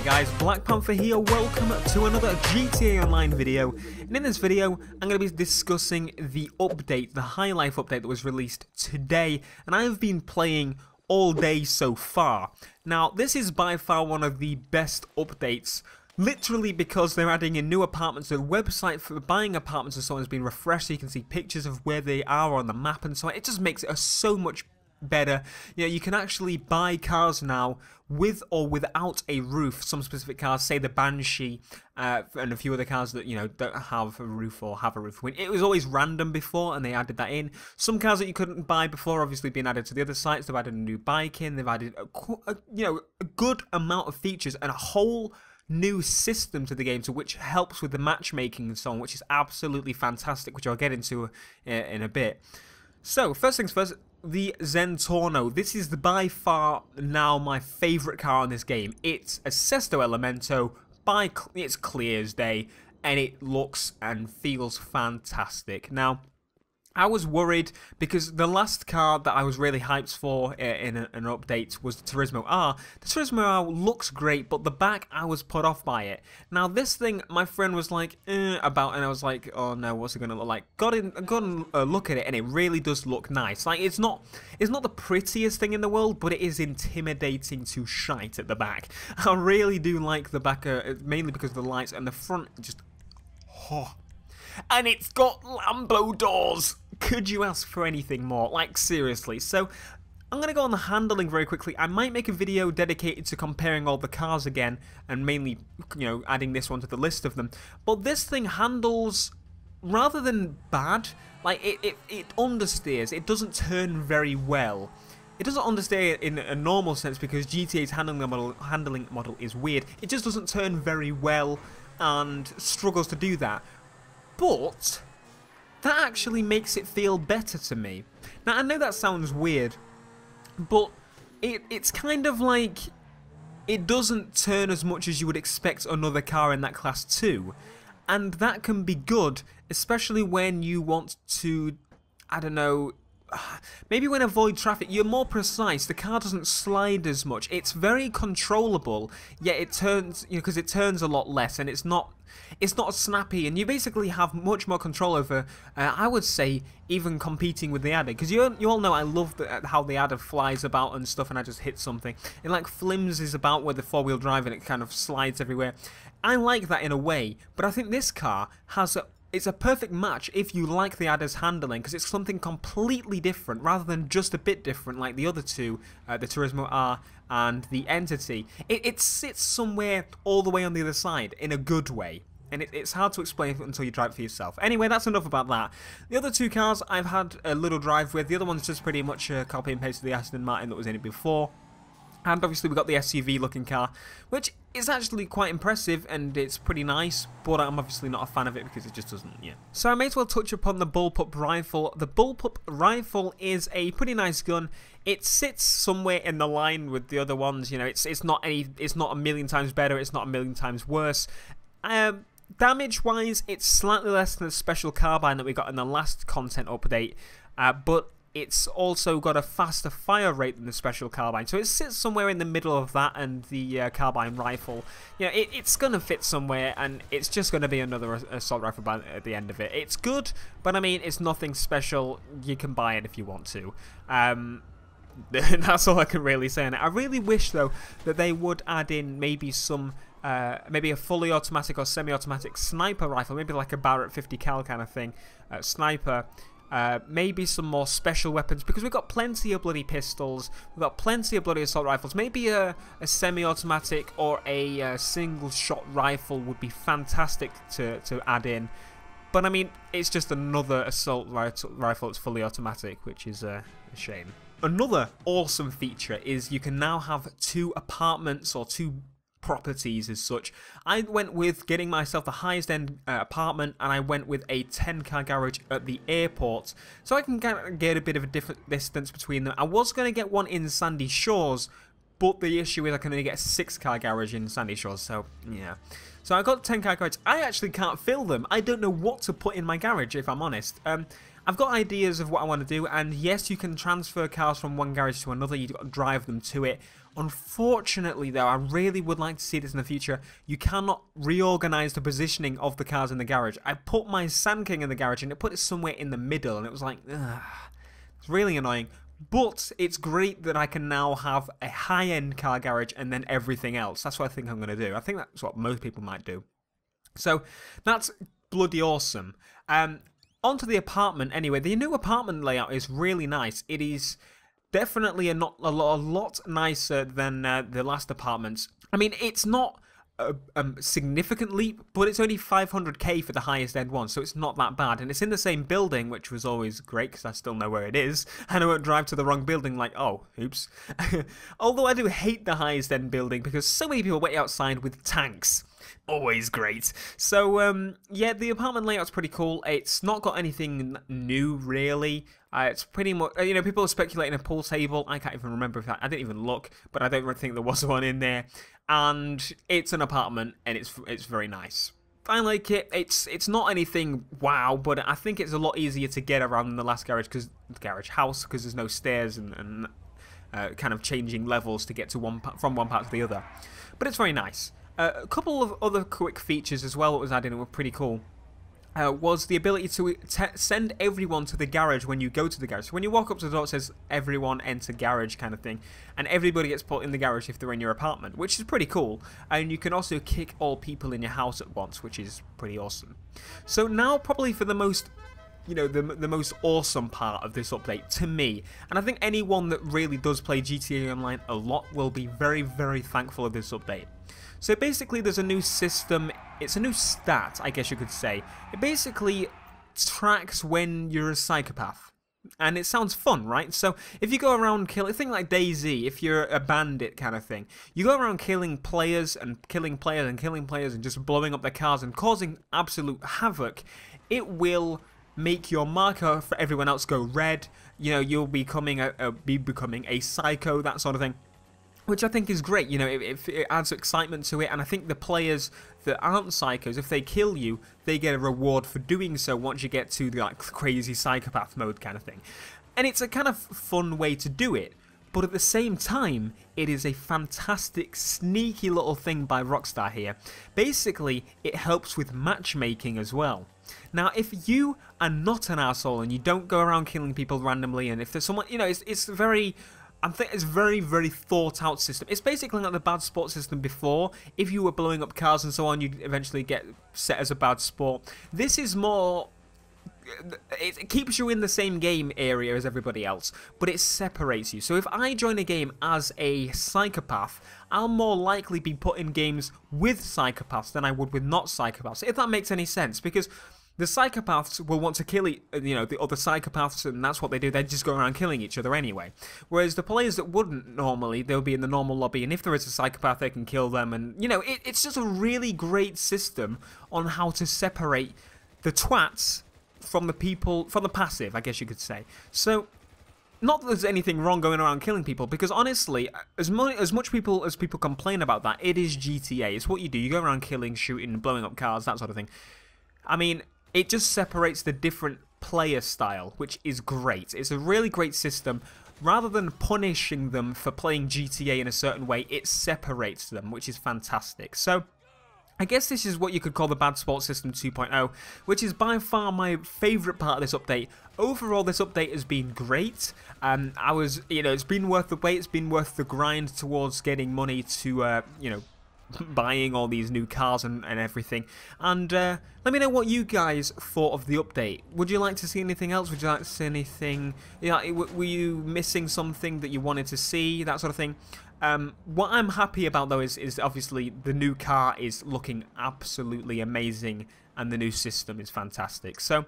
Hey guys, BlackPanthaa here, welcome to another GTA Online video, and in this video I'm going to be discussing the update, the High Life update that was released today, and I have been playing all day so far. Now this is by far one of the best updates, literally because they're adding in new apartments. The website for buying apartments and so on has been refreshed so you can see pictures of where they are on the map and so on. It just makes it so much better. You know, you can actually buy cars now with or without a roof. Some specific cars, say the Banshee, and a few other cars that, you know, don't have a roof or have a roof. It was always random before, and they added that in. Some cars that you couldn't buy before, obviously, being added to the other sites. They've added a new bike in. They've added a good amount of features and a whole new system to the game, to which helps with the matchmaking and so on, which is absolutely fantastic, which I'll get into in a bit. So first things first, the Zentorno. This is by far now my favourite car in this game. It's a Sesto Elemento, it's clear as day, and it looks and feels fantastic. Now, I was worried because the last car that I was really hyped for in an update was the Turismo R. The Turismo R looks great, but the back, I was put off by it. Now this thing, my friend was like, about, and I was like, oh no, what's it going to look like? Got a look at it, and it really does look nice. Like, it's not the prettiest thing in the world, but it is intimidating to shite at the back. I really do like the back, mainly because of the lights, and the front just, oh. And it's got Lambo doors. Could you ask for anything more? Like, seriously. So I'm going to go on the handling very quickly. I might make a video dedicated to comparing all the cars again, and mainly, you know, adding this one to the list of them. But this thing handles, rather than bad, like, it understeers. It doesn't turn very well. It doesn't understeer in a normal sense because GTA's handling model is weird. It just doesn't turn very well and struggles to do that. But that actually makes it feel better to me. Now, I know that sounds weird, but it's kind of like it doesn't turn as much as you would expect another car in that class to. And that can be good, especially when you want to, I don't know, maybe when avoid traffic, you're more precise. The car doesn't slide as much. It's very controllable, yet it turns, you know, because it turns a lot less, and it's not snappy, and you basically have much more control over, I would say, even competing with the adder, because you all know I love how the adder flies about and stuff, and I just hit something. It like flimses about with the four-wheel drive, and it kind of slides everywhere. I like that in a way, but I think this car has it's a perfect match if you like the adder's handling, because it's something completely different rather than just a bit different like the other two, the Turismo R and the Entity. It sits somewhere all the way on the other side in a good way, and it's hard to explain until you drive it for yourself. Anyway, that's enough about that. The other two cars I've had a little drive with. The other one's just pretty much a copy and paste of the Aston Martin that was in it before. And obviously we got the SUV looking car, which is actually quite impressive and it's pretty nice, but I'm obviously not a fan of it because it just doesn't, yeah. So I may as well touch upon the Bullpup rifle. The Bullpup rifle is a pretty nice gun. It sits somewhere in the line with the other ones, you know, it's not a million times better, it's not a million times worse. Damage wise, it's slightly less than the special carbine that we got in the last content update, but it's also got a faster fire rate than the special carbine, so it sits somewhere in the middle of that and the carbine rifle. You know, it's going to fit somewhere, and it's just going to be another assault rifle at the end of it. It's good, but I mean, it's nothing special. You can buy it if you want to. That's all I can really say on it. I really wish, though, that they would add in maybe some, maybe a fully automatic or semi-automatic sniper rifle, maybe like a Barrett 50 cal kind of thing, sniper. Maybe some more special weapons, because we've got plenty of bloody pistols, we've got plenty of bloody assault rifles. Maybe a semi-automatic or a single-shot rifle would be fantastic to add in. But I mean, it's just another assault rifle that's fully automatic, which is a shame. Another awesome feature is you can now have two apartments or two properties as such. I went with getting myself the highest end apartment, and I went with a 10-car garage at the airport, so I can get a bit of a different distance between them. I was going to get one in Sandy Shores, but the issue is I can only get a 6-car garage in Sandy Shores, so yeah. So I got 10-car garage. I actually can't fill them. I don't know what to put in my garage, if I'm honest. I've got ideas of what I want to do, and yes, you can transfer cars from one garage to another. You've got to drive them to it. Unfortunately, though, I really would like to see this in the future. You cannot reorganize the positioning of the cars in the garage. I put my Sand King in the garage and it put it somewhere in the middle, and it was like, ugh. It's really annoying. But it's great that I can now have a high-end car garage and then everything else. That's what I think I'm going to do. I think that's what most people might do. So that's bloody awesome. Onto the apartment anyway. The new apartment layout is really nice. It is definitely a lot nicer than the last apartments. I mean, it's not a significant leap, but it's only 500k for the highest end one, so it's not that bad. And it's in the same building, which was always great because I still know where it is, and I won't drive to the wrong building like, oh, oops. Although I do hate the highest end building because so many people wait outside with tanks. Always great. So, yeah, the apartment layout's pretty cool. It's not got anything new, really. It's pretty much, you know, people are speculating a pool table. I can't even remember if I didn't even look, but I don't really think there was one in there. And it's an apartment, and it's very nice. I like it. It's not anything wow, but I think it's a lot easier to get around than the last garage house, because there's no stairs and kind of changing levels to get to from one part to the other. But it's very nice. A couple of other quick features as well that was added and were pretty cool. Was the ability to send everyone to the garage when you go to the garage. So when you walk up to the door, it says everyone enter garage kind of thing, and everybody gets put in the garage if they're in your apartment, which is pretty cool. And you can also kick all people in your house at once, which is pretty awesome. So now probably for the most, you know, the most awesome part of this update to me, and I think anyone that really does play GTA Online a lot will be very, very thankful of this update. So basically there's a new system, it's a new stat, I guess you could say. It basically tracks when you're a psychopath. And it sounds fun, right? So if you go around killing, think like DayZ, if you're a bandit kind of thing. You go around killing players and killing players and killing players and just blowing up their cars and causing absolute havoc, it will make your marker for everyone else go red. You know, you'll be becoming a psycho, that sort of thing. Which I think is great, you know, it adds excitement to it, and I think the players that aren't psychos, if they kill you, they get a reward for doing so once you get to the like crazy psychopath mode kind of thing. And it's a kind of fun way to do it, but at the same time, it is a fantastic, sneaky little thing by Rockstar here. Basically, it helps with matchmaking as well. Now, if you are not an asshole and you don't go around killing people randomly, and if there's someone, you know, it's very... I think it's very, very thought out system. It's basically like the bad sport system before. If you were blowing up cars and so on, you'd eventually get set as a bad sport. This is more... It keeps you in the same game area as everybody else, but it separates you. So if I join a game as a psychopath, I'll more likely be put in games with psychopaths than I would with not psychopaths, if that makes any sense, because the psychopaths will want to kill, you know, the other psychopaths, and that's what they do. They just go around killing each other anyway. Whereas the players that wouldn't normally, they'll be in the normal lobby, and if there is a psychopath, they can kill them. And, you know, it's just a really great system on how to separate the twats from the people, from the passive, I guess you could say. So, not that there's anything wrong going around killing people, because honestly, as much people complain about that, it is GTA. It's what you do. You go around killing, shooting, blowing up cars, that sort of thing. I mean, it just separates the different player style, which is great. It's a really great system. Rather than punishing them for playing GTA in a certain way, it separates them, which is fantastic. So, I guess this is what you could call the Bad Sports System 2.0, which is by far my favourite part of this update. Overall, this update has been great. You know, it's been worth the wait, it's been worth the grind towards getting money to, you know, buying all these new cars and everything. And let me know what you guys thought of the update. Would you like to see anything else? Would you like to see anything? Yeah, were you missing something that you wanted to see? That sort of thing. What I'm happy about though is obviously the new car is looking absolutely amazing and the new system is fantastic. So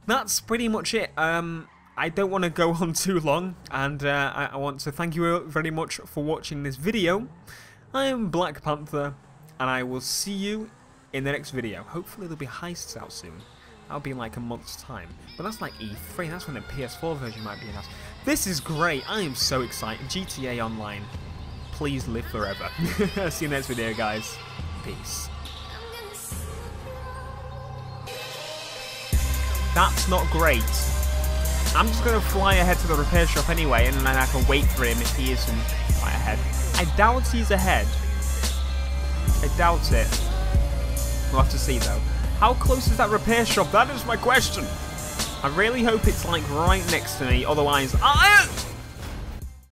that's pretty much it. I don't want to go on too long, and I want to thank you very much for watching this video. I am BlackPanthaa, and I will see you in the next video. Hopefully there'll be heists out soon. That'll be in like a month's time. But that's like E3, that's when the PS4 version might be announced. This is great, I am so excited. GTA Online, please live forever. See you next video, guys. Peace. That's not great. I'm just going to fly ahead to the repair shop anyway, and then I can wait for him if he isn't Right ahead. I doubt he's ahead. I doubt it. We'll have to see though. How close is that repair shop? That is my question. I really hope it's like right next to me. Otherwise,